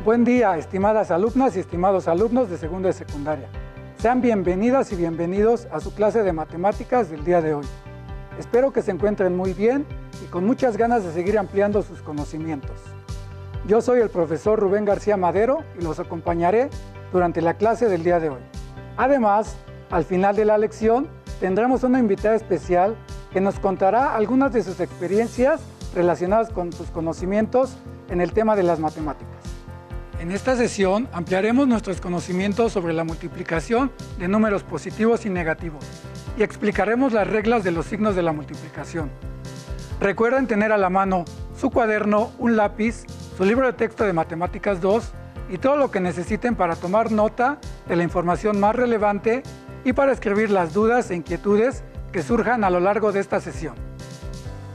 Buen día, estimadas alumnas y estimados alumnos de segundo de secundaria. Sean bienvenidas y bienvenidos a su clase de matemáticas del día de hoy. Espero que se encuentren muy bien y con muchas ganas de seguir ampliando sus conocimientos. Yo soy el profesor Rubén García Madero y los acompañaré durante la clase del día de hoy. Además, al final de la lección tendremos una invitada especial que nos contará algunas de sus experiencias relacionadas con sus conocimientos en el tema de las matemáticas. En esta sesión ampliaremos nuestros conocimientos sobre la multiplicación de números positivos y negativos y explicaremos las reglas de los signos de la multiplicación. Recuerden tener a la mano su cuaderno, un lápiz, su libro de texto de Matemáticas 2 y todo lo que necesiten para tomar nota de la información más relevante y para escribir las dudas e inquietudes que surjan a lo largo de esta sesión.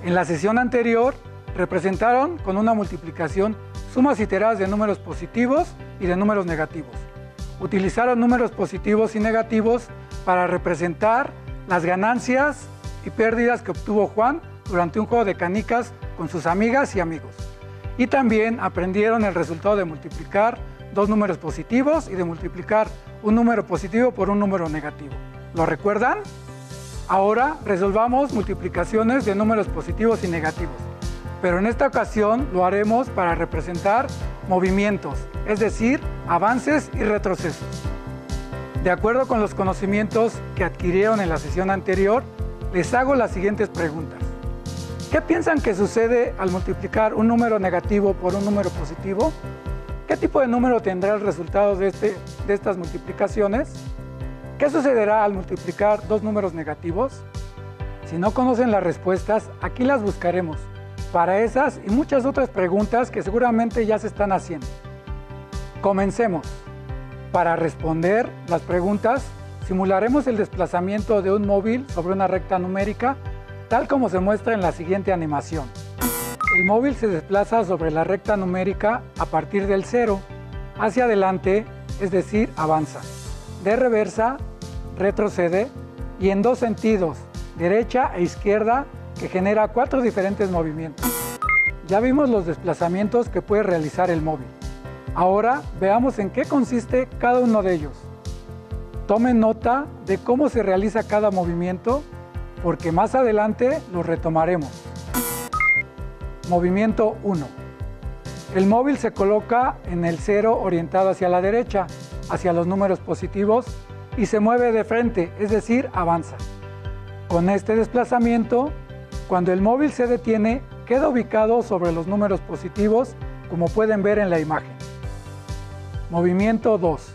En la sesión anterior representaron con una multiplicación sumas iteradas de números positivos y de números negativos. Utilizaron números positivos y negativos para representar las ganancias y pérdidas que obtuvo Juan durante un juego de canicas con sus amigas y amigos. Y también aprendieron el resultado de multiplicar dos números positivos y de multiplicar un número positivo por un número negativo. ¿Lo recuerdan? Ahora resolvamos multiplicaciones de números positivos y negativos. Pero en esta ocasión lo haremos para representar movimientos, es decir, avances y retrocesos. De acuerdo con los conocimientos que adquirieron en la sesión anterior, les hago las siguientes preguntas. ¿Qué piensan que sucede al multiplicar un número negativo por un número positivo? ¿Qué tipo de número tendrá el resultado de estas multiplicaciones? ¿Qué sucederá al multiplicar dos números negativos? Si no conocen las respuestas, aquí las buscaremos. Para esas y muchas otras preguntas que seguramente ya se están haciendo. Comencemos. Para responder las preguntas, simularemos el desplazamiento de un móvil sobre una recta numérica, tal como se muestra en la siguiente animación. El móvil se desplaza sobre la recta numérica a partir del 0, hacia adelante, es decir, avanza. De reversa, retrocede y en dos sentidos, derecha e izquierda, que genera 4 diferentes movimientos. Ya vimos los desplazamientos que puede realizar el móvil. Ahora veamos en qué consiste cada uno de ellos. Tomen nota de cómo se realiza cada movimiento, porque más adelante los retomaremos. Movimiento 1. El móvil se coloca en el 0 orientado hacia la derecha, hacia los números positivos, y se mueve de frente, es decir, avanza. Con este desplazamiento, cuando el móvil se detiene, queda ubicado sobre los números positivos, como pueden ver en la imagen. Movimiento 2.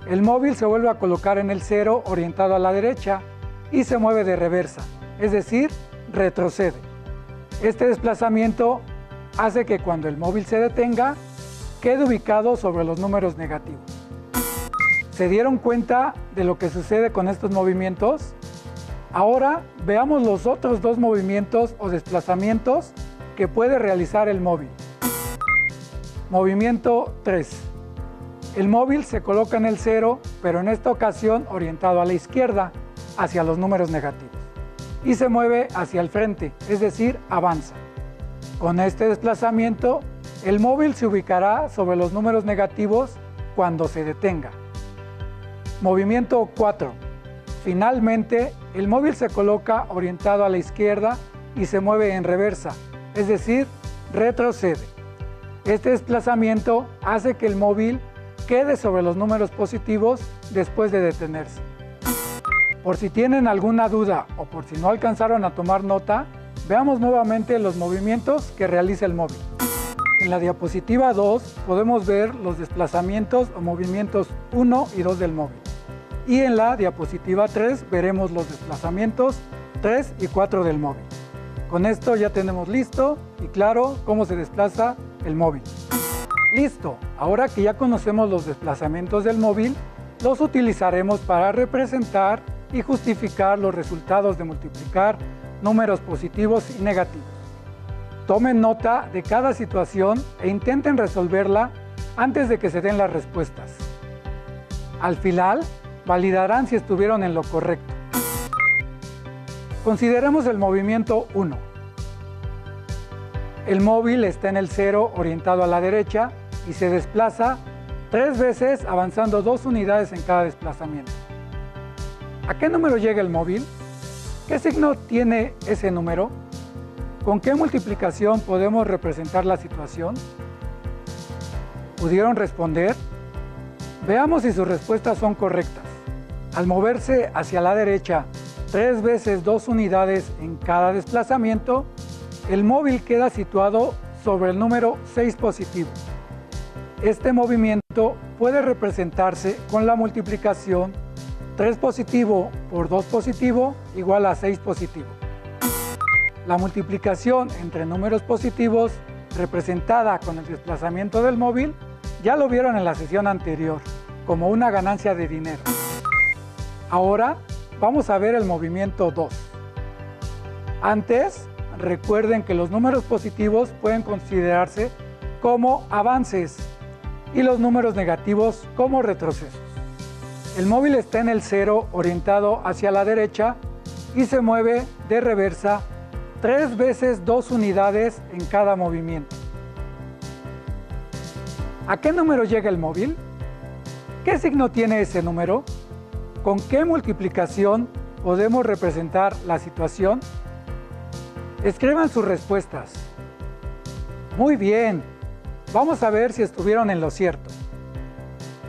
El móvil se vuelve a colocar en el 0 orientado a la derecha y se mueve de reversa, es decir, retrocede. Este desplazamiento hace que cuando el móvil se detenga, quede ubicado sobre los números negativos. ¿Se dieron cuenta de lo que sucede con estos movimientos? Ahora veamos los otros dos movimientos o desplazamientos que puede realizar el móvil. Movimiento 3. El móvil se coloca en el 0, pero en esta ocasión orientado a la izquierda, hacia los números negativos, y se mueve hacia el frente, es decir, avanza. Con este desplazamiento, el móvil se ubicará sobre los números negativos cuando se detenga. Movimiento 4. Finalmente, el móvil se coloca orientado a la izquierda y se mueve en reversa, es decir, retrocede. Este desplazamiento hace que el móvil quede sobre los números positivos después de detenerse. Por si tienen alguna duda o por si no alcanzaron a tomar nota, veamos nuevamente los movimientos que realiza el móvil. En la diapositiva 2 podemos ver los desplazamientos o movimientos 1 y 2 del móvil. Y en la diapositiva 3 veremos los desplazamientos 3 y 4 del móvil. Con esto ya tenemos listo y claro cómo se desplaza el móvil. Listo, ahora que ya conocemos los desplazamientos del móvil, los utilizaremos para representar y justificar los resultados de multiplicar números positivos y negativos. Tomen nota de cada situación e intenten resolverla antes de que se den las respuestas. Al final, validarán si estuvieron en lo correcto. Consideremos el movimiento 1. El móvil está en el 0 orientado a la derecha y se desplaza 3 veces avanzando 2 unidades en cada desplazamiento. ¿A qué número llega el móvil? ¿Qué signo tiene ese número? ¿Con qué multiplicación podemos representar la situación? ¿Pudieron responder? Veamos si sus respuestas son correctas. Al moverse hacia la derecha 3 veces 2 unidades en cada desplazamiento, el móvil queda situado sobre el número 6 positivo. Este movimiento puede representarse con la multiplicación 3 positivo por 2 positivo igual a 6 positivo. La multiplicación entre números positivos representada con el desplazamiento del móvil ya lo vieron en la sesión anterior, como una ganancia de dinero. Ahora vamos a ver el movimiento 2. Antes, recuerden que los números positivos pueden considerarse como avances y los números negativos como retrocesos. El móvil está en el 0 orientado hacia la derecha y se mueve de reversa 3 veces 2 unidades en cada movimiento. ¿A qué número llega el móvil? ¿Qué signo tiene ese número? ¿Con qué multiplicación podemos representar la situación? Escriban sus respuestas. Muy bien, vamos a ver si estuvieron en lo cierto.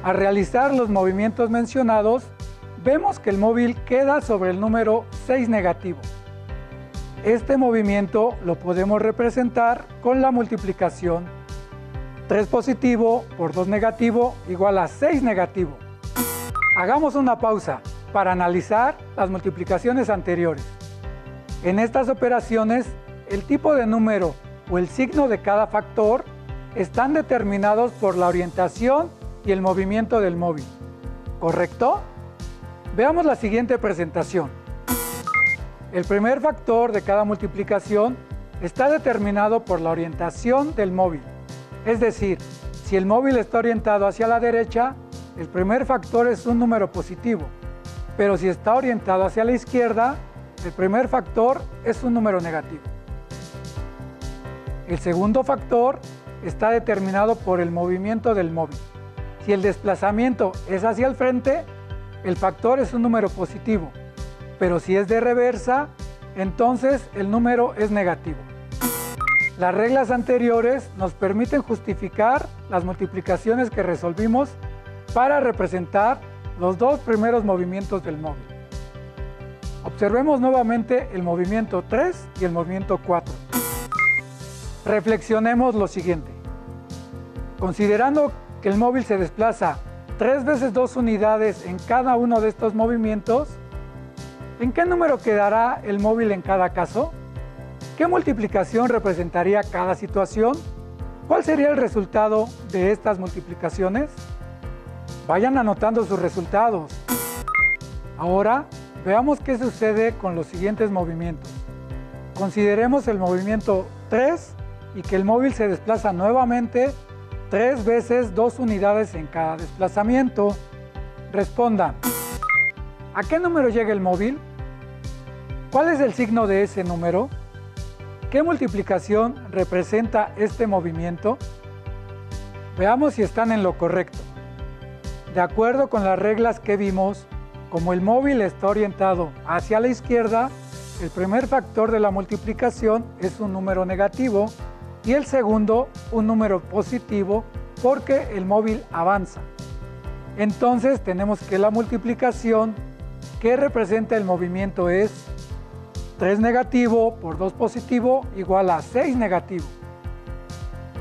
Al realizar los movimientos mencionados, vemos que el móvil queda sobre el número 6 negativo. Este movimiento lo podemos representar con la multiplicación 3 positivo por 2 negativo igual a 6 negativo. Hagamos una pausa para analizar las multiplicaciones anteriores. En estas operaciones, el tipo de número o el signo de cada factor están determinados por la orientación y el movimiento del móvil, ¿correcto? Veamos la siguiente presentación. El primer factor de cada multiplicación está determinado por la orientación del móvil. Es decir, si el móvil está orientado hacia la derecha, el primer factor es un número positivo, pero si está orientado hacia la izquierda, el primer factor es un número negativo. El segundo factor está determinado por el movimiento del móvil. Si el desplazamiento es hacia el frente, el factor es un número positivo, pero si es de reversa, entonces el número es negativo. Las reglas anteriores nos permiten justificar las multiplicaciones que resolvimos para representar los dos primeros movimientos del móvil. Observemos nuevamente el movimiento 3 y el movimiento 4. Reflexionemos lo siguiente. Considerando que el móvil se desplaza 3 veces 2 unidades en cada uno de estos movimientos, ¿en qué número quedará el móvil en cada caso? ¿Qué multiplicación representaría cada situación? ¿Cuál sería el resultado de estas multiplicaciones? Vayan anotando sus resultados. Ahora veamos qué sucede con los siguientes movimientos. Consideremos el movimiento 3 y que el móvil se desplaza nuevamente 3 veces 2 unidades en cada desplazamiento. Respondan. ¿A qué número llega el móvil? ¿Cuál es el signo de ese número? ¿Qué multiplicación representa este movimiento? Veamos si están en lo correcto. De acuerdo con las reglas que vimos, como el móvil está orientado hacia la izquierda, el primer factor de la multiplicación es un número negativo y el segundo un número positivo porque el móvil avanza. Entonces tenemos que la multiplicación que representa el movimiento es 3 negativo por 2 positivo igual a 6 negativo.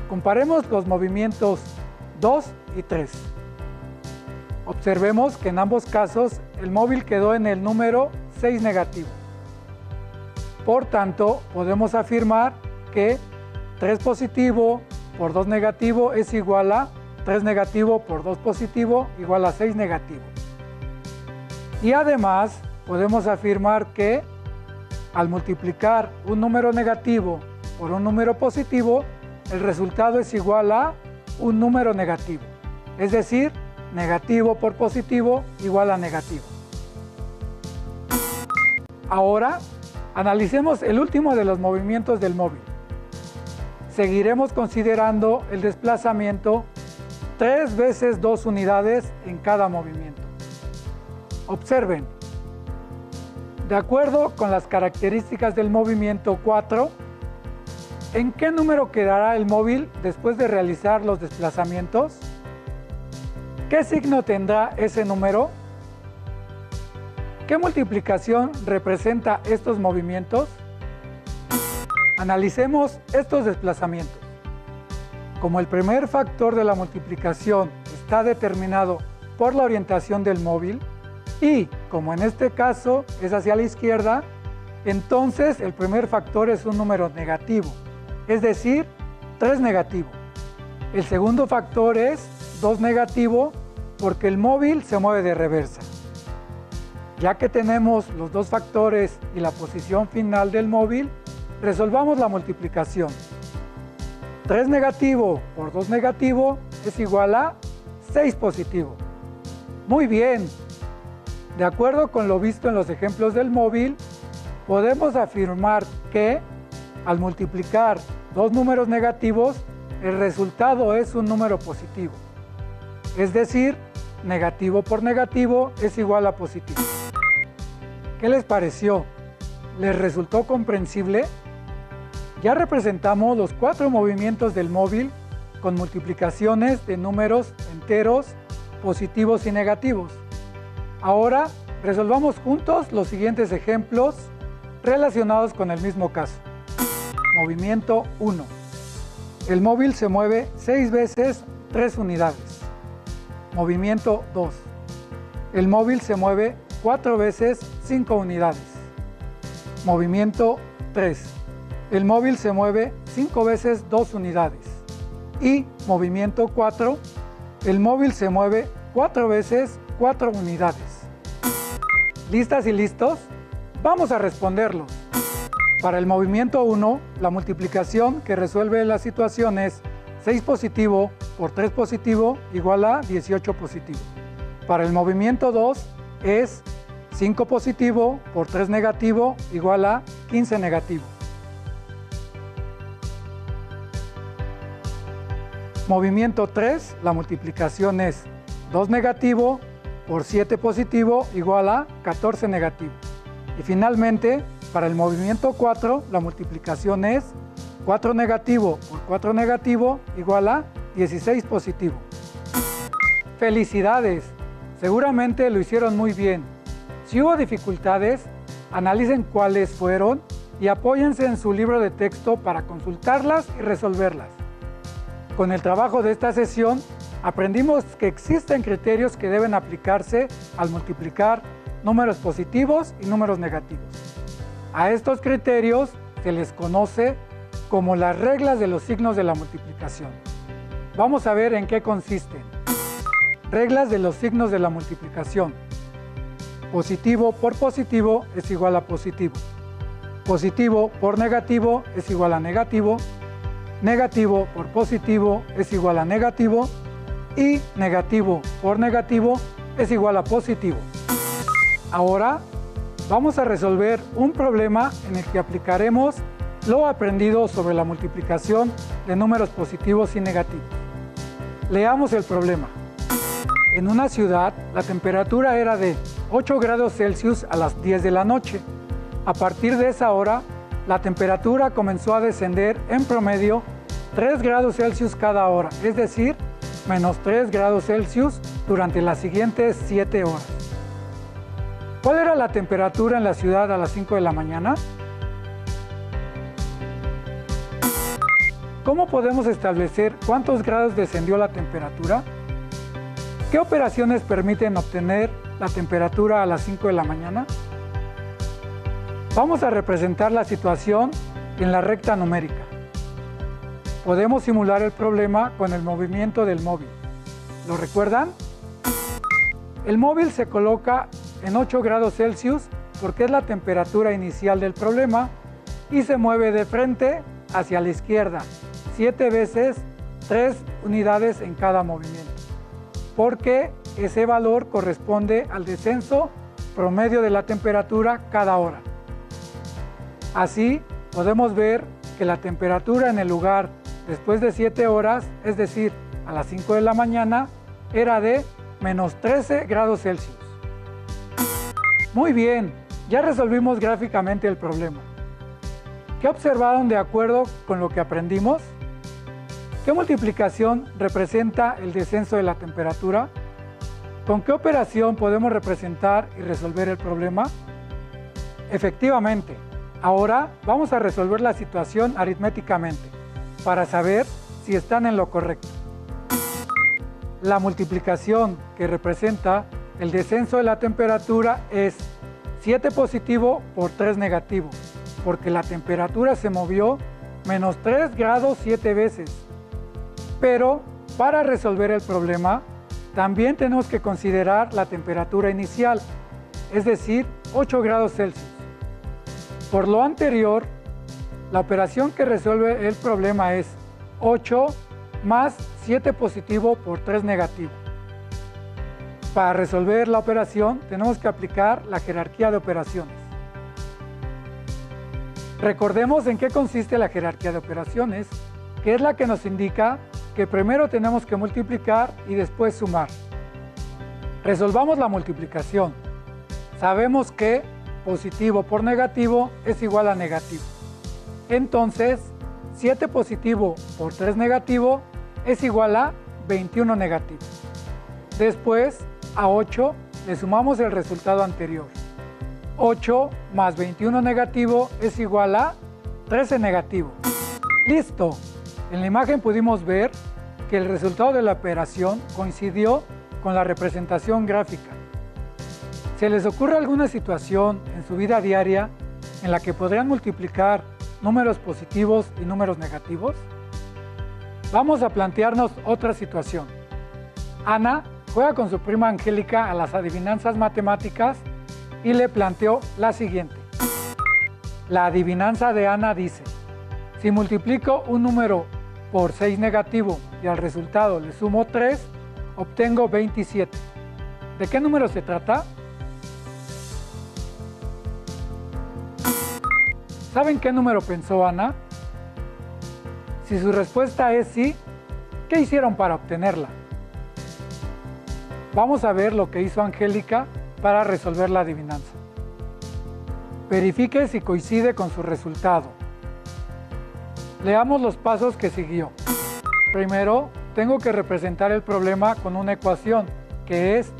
Comparemos los movimientos 2 y 3. Observemos que en ambos casos el móvil quedó en el número 6 negativo. Por tanto, podemos afirmar que 3 positivo por 2 negativo es igual a 3 negativo por 2 positivo igual a 6 negativo. Y además podemos afirmar que al multiplicar un número negativo por un número positivo, el resultado es igual a un número negativo. Es decir, negativo por positivo igual a negativo. Ahora, analicemos el último de los movimientos del móvil. Seguiremos considerando el desplazamiento 3 veces 2 unidades en cada movimiento. Observen, de acuerdo con las características del movimiento 4, ¿en qué número quedará el móvil después de realizar los desplazamientos? ¿Qué signo tendrá ese número? ¿Qué multiplicación representa estos movimientos? Analicemos estos desplazamientos. Como el primer factor de la multiplicación está determinado por la orientación del móvil y, como en este caso es hacia la izquierda, entonces el primer factor es un número negativo, es decir, 3 negativo. El segundo factor es 2 negativo porque el móvil se mueve de reversa. Ya que tenemos los dos factores y la posición final del móvil, resolvamos la multiplicación. 3 negativo por 2 negativo es igual a 6 positivo. Muy bien. De acuerdo con lo visto en los ejemplos del móvil, podemos afirmar que al multiplicar dos números negativos, el resultado es un número positivo. Es decir, negativo por negativo es igual a positivo. ¿Qué les pareció? ¿Les resultó comprensible? Ya representamos los 4 movimientos del móvil con multiplicaciones de números enteros, positivos y negativos. Ahora resolvamos juntos los siguientes ejemplos relacionados con el mismo caso. Movimiento 1. El móvil se mueve 6 veces 3 unidades. Movimiento 2. El móvil se mueve 4 veces 5 unidades. Movimiento 3. El móvil se mueve 5 veces 2 unidades. Y movimiento 4. El móvil se mueve 4 veces 4 unidades. ¿Listas y listos? Vamos a responderlos. Para el movimiento 1, la multiplicación que resuelve la situación es 6 positivo por 3 positivo igual a 18 positivo. Para el movimiento 2 es 5 positivo por 3 negativo igual a 15 negativo. Movimiento 3, la multiplicación es 2 negativo por 7 positivo igual a 14 negativo. Y finalmente, para el movimiento 4, la multiplicación es 4 negativo por 4 negativo igual a 16 positivo. ¡Felicidades! Seguramente lo hicieron muy bien. Si hubo dificultades, analicen cuáles fueron y apóyense en su libro de texto para consultarlas y resolverlas. Con el trabajo de esta sesión, aprendimos que existen criterios que deben aplicarse al multiplicar números positivos y números negativos. A estos criterios se les conoce como las reglas de los signos de la multiplicación. Vamos a ver en qué consisten. Reglas de los signos de la multiplicación. Positivo por positivo es igual a positivo. Positivo por negativo es igual a negativo. Negativo por positivo es igual a negativo. Y negativo por negativo es igual a positivo. Ahora vamos a resolver un problema en el que aplicaremos lo aprendido sobre la multiplicación de números positivos y negativos. Leamos el problema. En una ciudad, la temperatura era de 8 grados Celsius a las 10 de la noche. A partir de esa hora, la temperatura comenzó a descender en promedio 3 grados Celsius cada hora, es decir, menos 3 grados Celsius durante las siguientes 7 horas. ¿Cuál era la temperatura en la ciudad a las 5 de la mañana? ¿Cómo podemos establecer cuántos grados descendió la temperatura? ¿Qué operaciones permiten obtener la temperatura a las 5 de la mañana? Vamos a representar la situación en la recta numérica. Podemos simular el problema con el movimiento del móvil. ¿Lo recuerdan? El móvil se coloca en 8 grados Celsius porque es la temperatura inicial del problema y se mueve de frente hacia la izquierda 7 veces 3 unidades en cada movimiento, porque ese valor corresponde al descenso promedio de la temperatura cada hora. Así podemos ver que la temperatura en el lugar después de 7 horas, es decir, a las 5 de la mañana era de menos 13 grados Celsius. Muy bien, ya resolvimos gráficamente el problema. ¿Qué observaron de acuerdo con lo que aprendimos? ¿Qué multiplicación representa el descenso de la temperatura? ¿Con qué operación podemos representar y resolver el problema? Efectivamente, ahora vamos a resolver la situación aritméticamente para saber si están en lo correcto. La multiplicación que representa el descenso de la temperatura es 7 positivo por 3 negativo, porque la temperatura se movió menos 3 grados 7 veces. Pero para resolver el problema, también tenemos que considerar la temperatura inicial, es decir, 8 grados Celsius. Por lo anterior, la operación que resuelve el problema es 8 más 7 positivo por 3 negativo. Para resolver la operación, tenemos que aplicar la jerarquía de operaciones. Recordemos en qué consiste la jerarquía de operaciones, que es la que nos indica que primero tenemos que multiplicar y después sumar. Resolvamos la multiplicación. Sabemos que positivo por negativo es igual a negativo. Entonces, 7 positivo por 3 negativo es igual a 21 negativo. Después, a 8 le sumamos el resultado anterior. 8 más 21 negativo es igual a 13 negativo. ¡Listo! En la imagen pudimos ver que el resultado de la operación coincidió con la representación gráfica. ¿Se les ocurre alguna situación en su vida diaria en la que podrían multiplicar números positivos y números negativos? Vamos a plantearnos otra situación. Ana juega con su prima Angélica a las adivinanzas matemáticas y le planteó la siguiente. La adivinanza de Ana dice: si multiplico un número por 6 negativo y al resultado le sumo 3, obtengo 27. ¿De qué número se trata? ¿Saben qué número pensó Ana? Si su respuesta es sí, ¿qué hicieron para obtenerla? Vamos a ver lo que hizo Angélica para resolver la adivinanza. Verifique si coincide con su resultado. Leamos los pasos que siguió. Primero, tengo que representar el problema con una ecuación, que es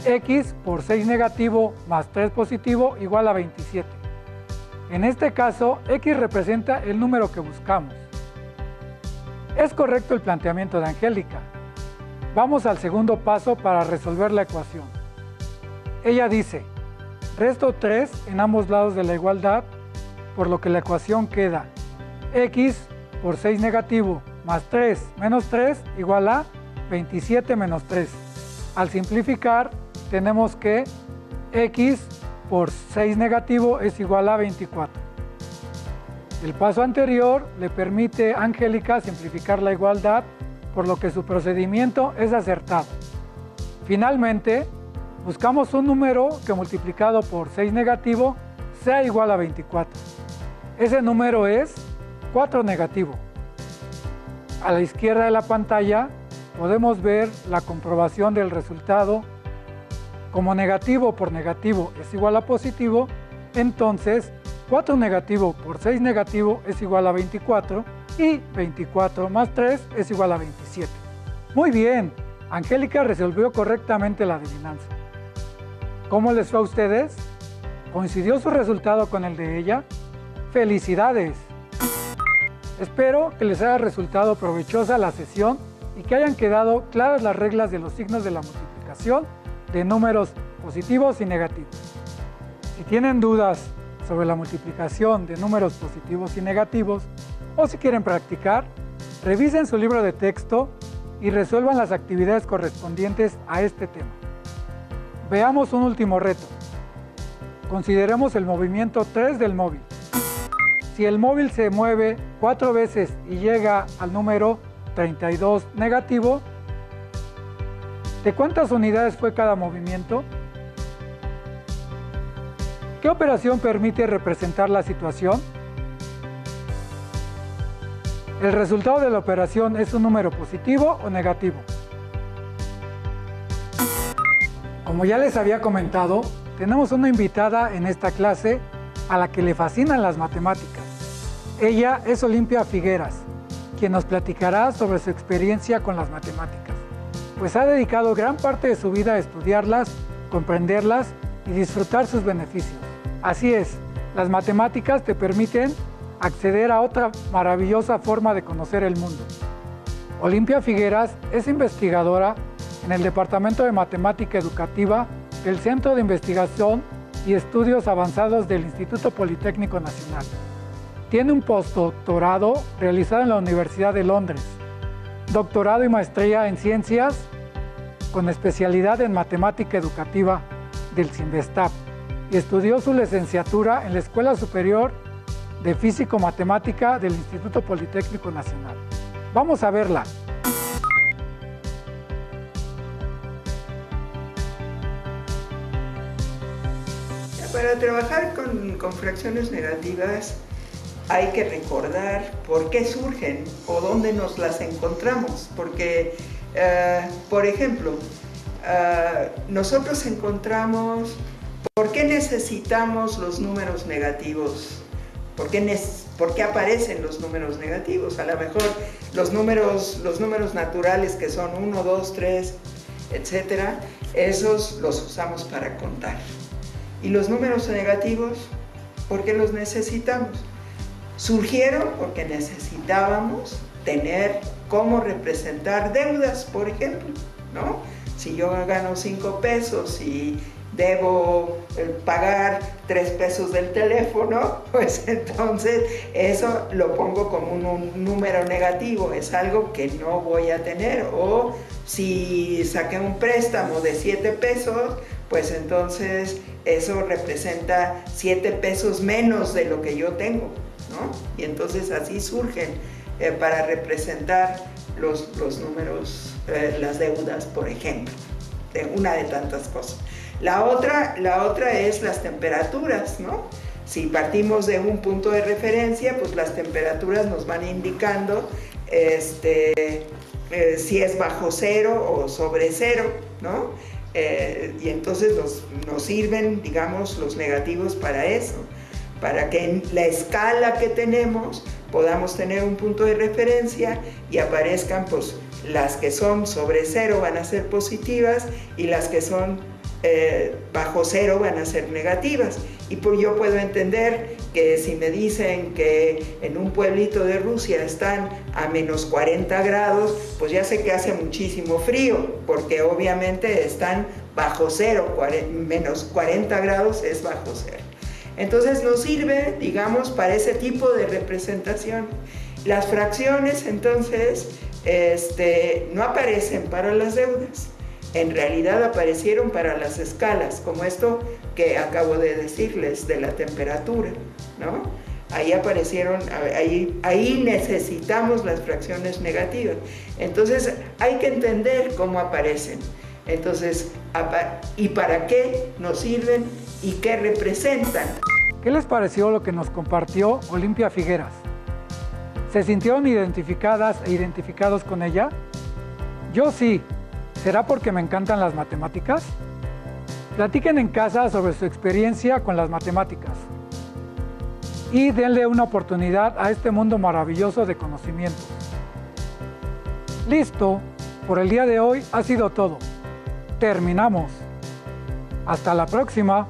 x por 6 negativo más 3 positivo igual a 27. En este caso, x representa el número que buscamos. Es correcto el planteamiento de Angélica. Vamos al segundo paso para resolver la ecuación. Ella dice: resto 3 en ambos lados de la igualdad, por lo que la ecuación queda x por 6 negativo más 3 menos 3 igual a 27 menos 3. Al simplificar, tenemos que x por 6 negativo es igual a 24. El paso anterior le permite a Angélica simplificar la igualdad, por lo que su procedimiento es acertado. Finalmente, buscamos un número que multiplicado por 6 negativo sea igual a 24. Ese número es 4 negativo. A la izquierda de la pantalla podemos ver la comprobación del resultado. Como negativo por negativo es igual a positivo, entonces 4 negativo por 6 negativo es igual a 24 y 24 más 3 es igual a 27. Muy bien, Angélica resolvió correctamente la adivinanza. ¿Cómo les fue a ustedes? ¿Coincidió su resultado con el de ella? ¡Felicidades! Espero que les haya resultado provechosa la sesión y que hayan quedado claras las reglas de los signos de la multiplicación de números positivos y negativos. Si tienen dudas sobre la multiplicación de números positivos y negativos, o si quieren practicar, revisen su libro de texto y resuelvan las actividades correspondientes a este tema. Veamos un último reto. Consideremos el movimiento 3 del móvil. Si el móvil se mueve 4 veces y llega al número 32 negativo, ¿de cuántas unidades fue cada movimiento? ¿Qué operación permite representar la situación? ¿El resultado de la operación es un número positivo o negativo? Como ya les había comentado, tenemos una invitada en esta clase a la que le fascinan las matemáticas. Ella es Olimpia Figueras, quien nos platicará sobre su experiencia con las matemáticas, pues ha dedicado gran parte de su vida a estudiarlas, comprenderlas y disfrutar sus beneficios. Así es, las matemáticas te permiten acceder a otra maravillosa forma de conocer el mundo. Olimpia Figueras es investigadora en el Departamento de Matemática Educativa del Centro de Investigación y Estudios Avanzados del Instituto Politécnico Nacional. Tiene un postdoctorado realizado en la Universidad de Londres, doctorado y maestría en Ciencias con especialidad en Matemática Educativa del CINVESTAP y estudió su licenciatura en la Escuela Superior de Físico-Matemática del Instituto Politécnico Nacional. Vamos a verla. Para trabajar con fracciones negativas hay que recordar por qué surgen o dónde nos las encontramos, porque, por ejemplo, nosotros encontramos por qué necesitamos los números negativos, por qué aparecen los números negativos. A lo mejor los números naturales que son 1, 2, 3, etcétera, esos los usamos para contar. Y los números negativos, ¿por qué los necesitamos? Surgieron porque necesitábamos tener cómo representar deudas, por ejemplo, ¿no? Si yo gano 5 pesos y debo pagar 3 pesos del teléfono, pues entonces eso lo pongo como un número negativo, es algo que no voy a tener. O si saqué un préstamo de 7 pesos, pues entonces eso representa 7 pesos menos de lo que yo tengo, ¿no? Y entonces así surgen para representar los números, las deudas, por ejemplo, una de tantas cosas. La otra es las temperaturas, ¿no? Si partimos de un punto de referencia, pues las temperaturas nos van indicando si es bajo cero o sobre cero, ¿no? Y entonces nos sirven, digamos, los negativos para eso, para que en la escala que tenemos podamos tener un punto de referencia y aparezcan, pues, las que son sobre cero van a ser positivas y las que son bajo cero van a ser negativas. Y pues yo puedo entender que si me dicen que en un pueblito de Rusia están a menos 40 grados, pues ya sé que hace muchísimo frío, porque obviamente están bajo cero, menos 40 grados es bajo cero. Entonces nos sirve, digamos, para ese tipo de representación. Las fracciones, entonces, no aparecen para las deudas. En realidad aparecieron para las escalas, como esto que acabo de decirles de la temperatura, ¿no? Ahí aparecieron, ahí necesitamos las fracciones negativas. Entonces hay que entender cómo aparecen. Entonces, ¿y para qué nos sirven y qué representan? ¿Qué les pareció lo que nos compartió Olimpia Figueras? ¿Se sintieron identificadas e identificados con ella? Yo sí. ¿Será porque me encantan las matemáticas? Platiquen en casa sobre su experiencia con las matemáticas y denle una oportunidad a este mundo maravilloso de conocimientos. Listo, por el día de hoy ha sido todo. Terminamos. Hasta la próxima.